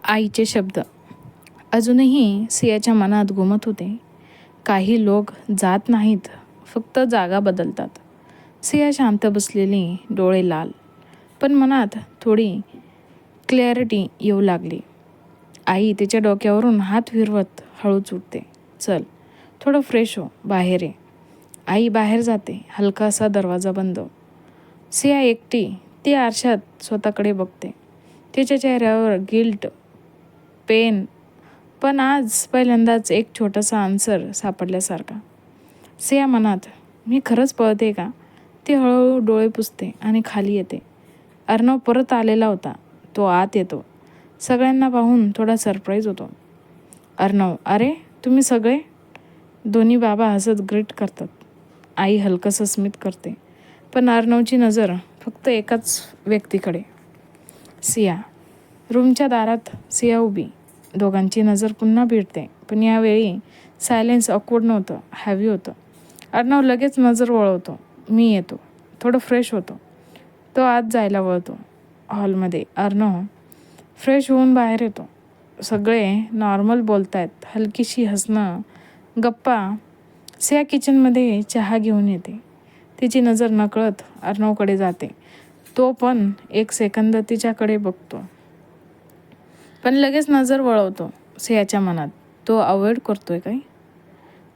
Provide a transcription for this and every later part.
आईचे शब्द अजूनही सियाच्या मनात घुमत होते. काही लोक जात नाहीत, फक्त जागा बदलतात. सिया शांत बसलेली, डोळे लाल, पण मनात थोडी क्लॅरिटी येऊ लागली. आई तिच्या डोक्यावरून हात फिरवत हळूच उठते. चल, थोडं फ्रेश हो, बाहेर ये. आई बाहेर जाते. हलकासा दरवाजा बंद. सिया एकटी ती आरशात स्वतःकडे बघते. तिच्या चेहऱ्यावर गिल्ट, पेन, पण आज पहिल्यांदाच एक छोटासा आन्सर सापडल्यासारखा. सिया मनात, मी खरंच पळते का? ती हळूहळू डोळे पुसते आणि खाली येते. अर्णव परत आलेला होता. तो आत येतो. सगळ्यांना पाहून थोडा सरप्राईज होतो. अर्णव, अरे तुम्ही सगळे? दोन्ही बाबा हसत ग्रीट करतात. आई हलकंसं स्मित करते, पण अर्णवची नजर फक्त एकाच व्यक्तीकडे, सिया. रूमच्या दारात सिया उभी. दोघांची नजर पुन्हा भिडते, पण यावेळी सायलेन्स ऑकवर्ड नव्हतं, हॅवी होतं. अर्णव लगेच नजर वळवतो. मी येतो, थोडं फ्रेश होतो. तो आत जायला वळतो. हॉलमध्ये अर्णव फ्रेश होऊन बाहेर येतो. सगळे नॉर्मल बोलतायत, हलकीशी हसणं, गप्पा. सिया किचनमध्ये चहा घेऊन येते. तिची नजर नकळत अर्णवकडे जाते. तो पण एक सेकंद तिच्याकडे बघतो, पण लगेच नजर वळवतो. सियाच्या मनात, तो अवॉइड करतोय काय,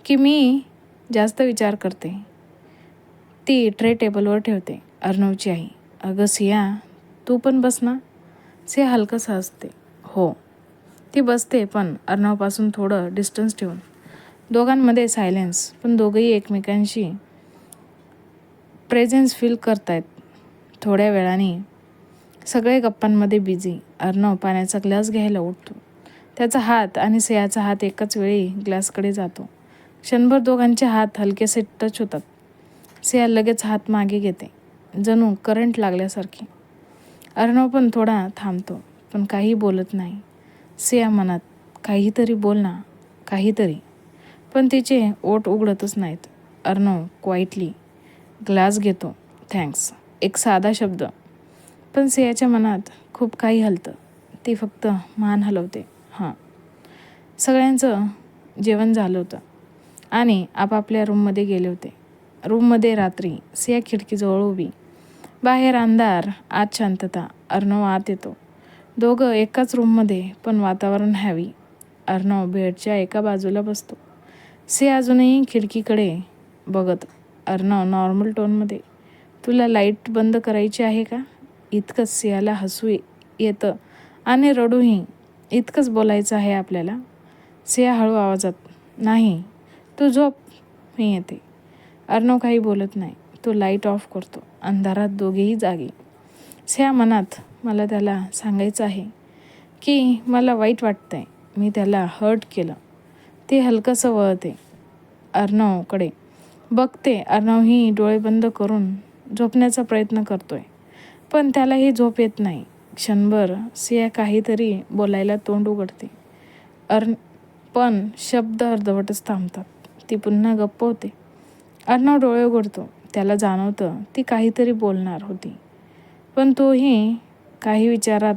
की मी जास्त विचार करते. ती ट्रे टेबलवर ठेवते. अर्णवची आई, अगं सिया, तू पण बस ना. सिया हलकंसं हसते. हो. ती बसते, पण अर्णवपासून थोडं डिस्टन्स ठेवून. दोघांमध्ये सायलेन्स, पण दोघंही एकमेकांशी प्रेझेन्स फील करतायत. थोड्या वेळाने सगळे गप्पांमध्ये बिझी. अर्णव पाण्याचा ग्लास घ्यायला उठतो. त्याचा हात आणि सियाचा हात एकाच वेळी ग्लासकडे जातो. क्षणभर दोघांचे हात हलकेसे टच होतात. सिया लगेच हात मागे घेते, जणू करंट लागल्यासारखी. अर्णव पण थोडा थांबतो, पण काही बोलत नाही. सिया मनात, काहीतरी बोल ना, काहीतरी. पण तिचे ओठ उघडतच नाहीत. अर्णव क्वाइटली ग्लास घेतो. थँक्स, एक साधा शब्द, पण सियाच्या मनात खूप काही हलतं. ती फक्त मान हलवते. हां. सगळ्यांचं जेवण झालं होतं आणि आपापल्या रूममध्ये गेले होते. रूममध्ये रात्री. सिया खिडकीजवळ उभी. बाहेर अंधार, आत शांतता. अर्णव आत येतो. दोघं एकाच रूममध्ये, पण वातावरण हॅवी. अर्णव बेडच्या एका बाजूला बसतो. सिया अजूनही खिडकीकडे बघत. अर्णव नॉर्मल टोनमध्ये, तुला लाईट बंद करायची आहे का? इतकंच. सियाला हसू येतं आणि रडूही. इतकंच बोलायचं आहे आपल्याला? सिया हळू आवाजात, नाही, तू झोप, मी येते. अर्णव काही बोलत नाही. तो लाईट ऑफ करतो. अंधारात दोघेही जागी. सिया मनात, मला त्याला सांगायचं आहे की मला वाईट वाटतंय, मी त्याला हर्ट केलं. ती हलकंसं वळते. अर्णवकडे बघते. अर्णवही डोळे बंद करून झोपण्याचा प्रयत्न करतोय, पण त्यालाही झोप येत नाही. क्षणभर सिया काहीतरी बोलायला तोंड उघडते, पण शब्द अर्धवटच थांबतात. ती पुन्हा गप्प होते. अर्णव डोळे उघडतो. त्याला जाणवतं ती काहीतरी बोलणार होती, पण तोही काही विचारात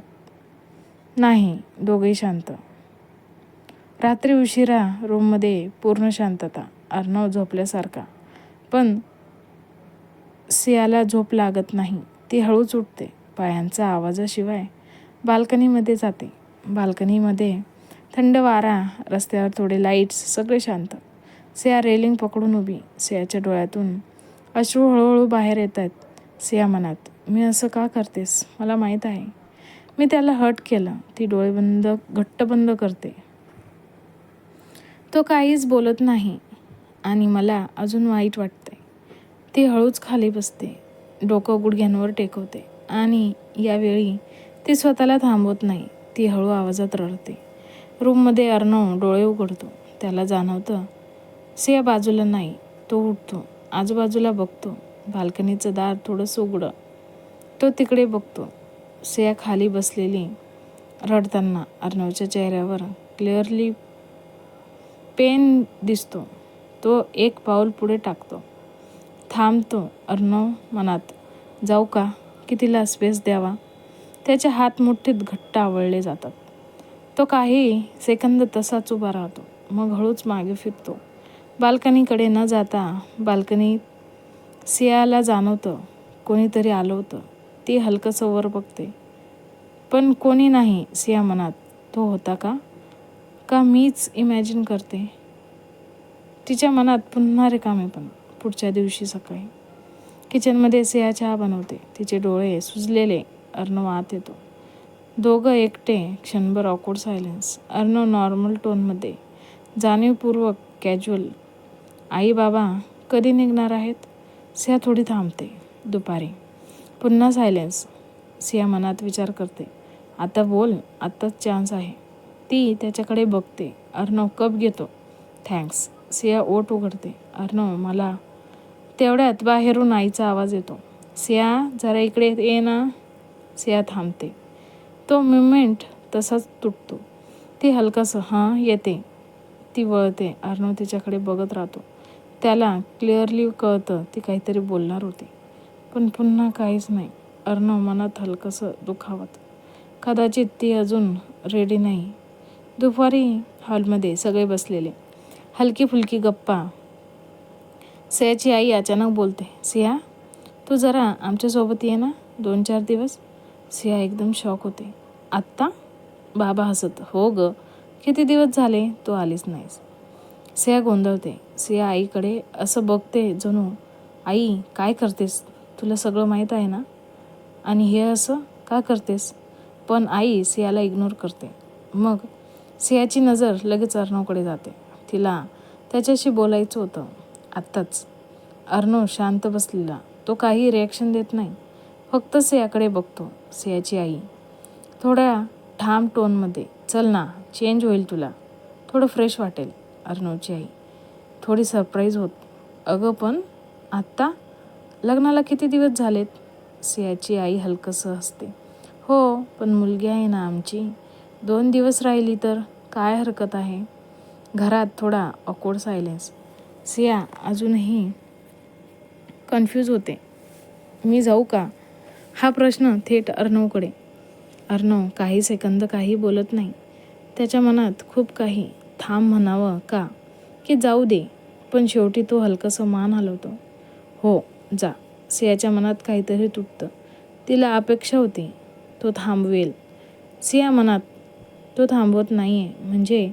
नाही. दोघेही शांत. रात्री उशिरा. रूममध्ये पूर्ण शांतता. अर्णव झोपल्यासारखा, पण सियाला झोप लागत नाही. ती हळूच उठते. पायांचा आवाजाशिवाय बाल्कनीमध्ये जाते. बाल्कनीमध्ये थंड वारा, रस्त्यावर थोडे लाईट्स, सगळे शांत. सिया रेलिंग पकडून उभी. सियाच्या डोळ्यातून अश्रू हळूहळू बाहेर येत आहेत. सिया मनात, मी असं का करतेस? मला माहीत आहे मी त्याला हर्ट केलं. ती डोळे घट्ट बंद करते. तो काहीच बोलत नाही आणि मला अजून वाईट वाटतंय. ती हळूच खाली बसते. डोकं गुडघ्यांवर टेकवते आणि यावेळी ती स्वतःला थांबवत नाही. ती हळू आवाजात रडते. रूममध्ये अर्णव डोळे उघडतो. त्याला जाणवतं सिया बाजूला नाही. तो उठतो. आजूबाजूला बघतो. बाल्कनीचं दार थोडंसं उघडं. तो तिकडे बघतो. सिया खाली बसलेली, रडताना. अर्णवच्या चेहऱ्यावर क्लिअरली पेन दिसतो. तो एक पाऊल पुढे टाकतो. थांबतो. अर्णव मनात, जाऊ का, की तिला स्पेस द्यावा? त्याचे हात मुठीत घट्ट आवळले जातात. तो काही सेकंद तसाच उभा राहतो, मग हळूच मागे फिरतो. बाल्कनीकडे न जाता बाल्कनीत सियाला जाणवतं कोणीतरी आलं होतं. ती हलकंसं वर बघते, पण कोणी नाही. सिया मनात, तो होता का? का मीच इमॅजिन करते? तिच्या मनात पुन्हा रिकामेपणा. पुढच्या दिवशी सकाळी किचनमध्ये सिया चहा बनवते. तिचे डोळे सुजलेले. अर्णव आत येतो. दोघं एकटे. क्षणभर ऑकवर्ड सायलेन्स. अर्णव नॉर्मल टोनमध्ये, जाणीवपूर्वक कॅज्युअल, आई बाबा कधी निघणार आहेत? सिया थोडी थांबते. दुपारी. पुन्हा सायलेन्स. सिया मनात विचार करते, आता बोल, आत्ताच चान्स आहे. ती त्याच्याकडे बघते. अर्णव कप घेतो. थँक्स. सिया ओठ उघडते. अर्णव मला. तेवढ्यात बाहेरून आईचा आवाज येतो, सिया जरा इकडे ये ना. सिया थांबते. तो मुमेंट तसाच तुटतो. ती हलकंसं हां येते. ती वळते. अर्णव तिच्याकडे बघत राहतो. त्याला क्लिअरली कळतं ती काहीतरी बोलणार होती, पण पुन्हा काहीच नाही. अर्णव मनात हलकंसं दुखावत, कदाचित ती अजून रेडी नाही. दुपारी हॉलमध्ये सगळे बसलेले. हलकी फुलकी गप्पा. सियाची आई अचानक बोलते, सिया तू जरा आमच्यासोबत ये ना 2-4 दिवस. सिया एकदम शॉक होते. आत्ता? बाबा हसत, हो ग, किती दिवस झाले तू आलीच नाहीस. सिया गोंधळते. सिया आईकडे असं बघते जणू, आई काय करतेस? तुला सगळं माहीत आहे ना? आणि हे असं का करतेस? पण आई सियाला इग्नोर करते. मग सियाची नजर लगेच अर्णवकडे जाते. तिला त्याच्याशी बोलायचं होतं आत्ताच. अर्णव शांत बसलेला. तो काही रिॲक्शन देत नाही, फक्त सियाकडे बघतो. सियाची आई थोड्या ठाम टोनमध्ये, चल ना, चेंज होईल तुला, थोडं फ्रेश वाटेल. अर्णवची आई थोडी सरप्राईज होत, अगं पण आत्ता? लग्नाला किती दिवस झालेत? सियाची आई हलकंसं हसते, हो पण मुलगी आहे ना आमची, 2 दिवस राहिली तर काय हरकत आहे. घरात थोडा ऑकवर्ड सायलेन्स. सिया अजूनही कन्फ्यूज होते. मी जाऊ का? हा प्रश्न थेट अर्णवकडे. अर्णव काही सेकंद काही बोलत नाही. त्याच्या मनात खूप काही, थांब म्हणावं का, की जाऊ दे, पण शेवटी तो हलकंसं मान हलवतो. हो जा. सियाच्या मनात काहीतरी तुटतं. तिला अपेक्षा होती तो थांबवेल. सिया मनात, तो थांबवत नाही आहे म्हणजे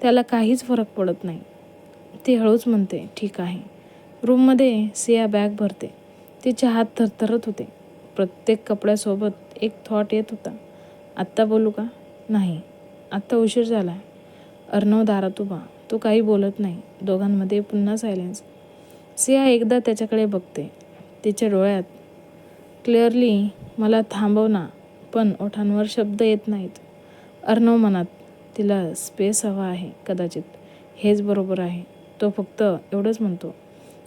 त्याला काहीच फरक पडत नाही. ती हळूच म्हणते, ठीक आहे. रूममध्ये सिया बॅग भरते. तिचे हात थरथरत होते. प्रत्येक कपड्यासोबत एक थॉट येत होता, आत्ता बोलू का? नाही, आत्ता उशीर झाला आहे. अर्णव दारात उभा. तो काही बोलत नाही. दोघांमध्ये पुन्हा सायलेन्स. सिया एकदा त्याच्याकडे बघते. तिच्या डोळ्यात क्लिअरली, मला थांबव ना, पण ओठांवर शब्द येत नाहीत. अर्णव मनात, तिला स्पेस हवा आहे कदाचित, हेच बरोबर आहे. तो फक्त एवढंच म्हणतो,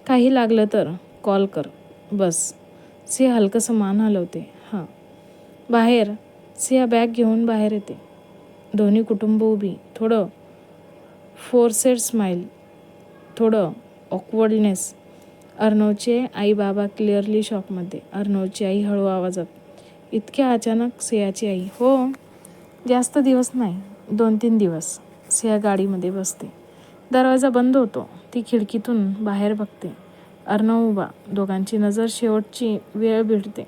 काही लागलं तर कॉल कर, बस. सिया हलकंसं मान हलवते, हां. बाहेर सिया बॅग घेऊन बाहेर येते. दोन्ही कुटुंब उभी. थोडं फोर्सेड स्माईल, थोडं ऑकवर्डनेस. अर्णवचे आई बाबा क्लिअरली शॉकमध्ये. अर्णवची आई हळू आवाजात, इतक्या अचानक? सियाची आई, हो, जास्त दिवस नाही, 2-3 दिवस. सिया गाडीमध्ये बसते. दरवाजा बंद होतो. ती खिडकीतून बाहेर बघते. अर्णव उभा. दोघांची नजर शेवटची वेळ भिडते.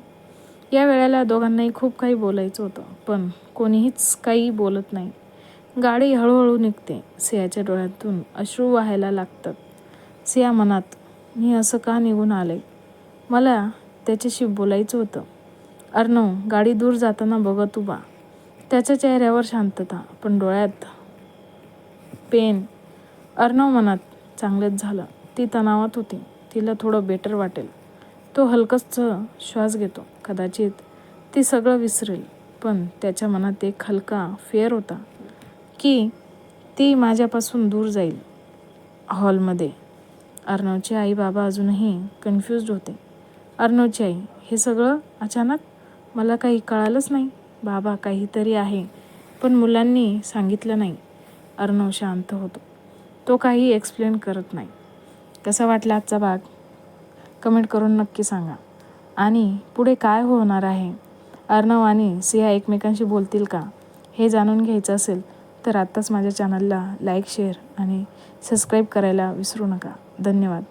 या वेळेला दोघांनाही खूप काही बोलायचं होतं, पण कोणीहीच काही बोलत नाही. गाडी हळूहळू निघते. सियाच्या डोळ्यातून अश्रू वाहायला लागतात. सिया मनात, मी असं का निघून आले? मला त्याच्याशी बोलायचं होतं. अर्णव गाडी दूर जाताना बघत उभा. त्याच्या चेहऱ्यावर शांतता, पण डोळ्यात पेन. अर्णव मनात, चांगलंच झालं. ती तणावात होती. तिला थोडं बेटर वाटेल. तो हलकंसं श्वास घेतो. कदाचित ती सगळं विसरेल. पण त्याच्या मनात एक हलका फेअर होता की ती माझ्यापासून दूर जाईल. हॉलमध्ये अर्णवचे आई बाबा अजूनही कन्फ्युज्ड होते. अर्णवची आई, हे सगळं अचानक? मला काही कळालंच नाही. बाबा, काहीतरी आहे, पण मुलांनी सांगितलं नाही. अर्णव शांत होतो. तो काही एक्सप्लेन करत नाही. कसा वाटला आजचा भाग? कमेंट करून नक्की सांगा. आणि पुढे काय होणार आहे? अर्णव आणि सिया एकमेकांशी बोलतील का? हे जाणून घ्यायचं असेल तर आत्ताच माझ्या चॅनलला लाईक, शेअर आणि सबस्क्राईब करायला विसरू नका. धन्यवाद.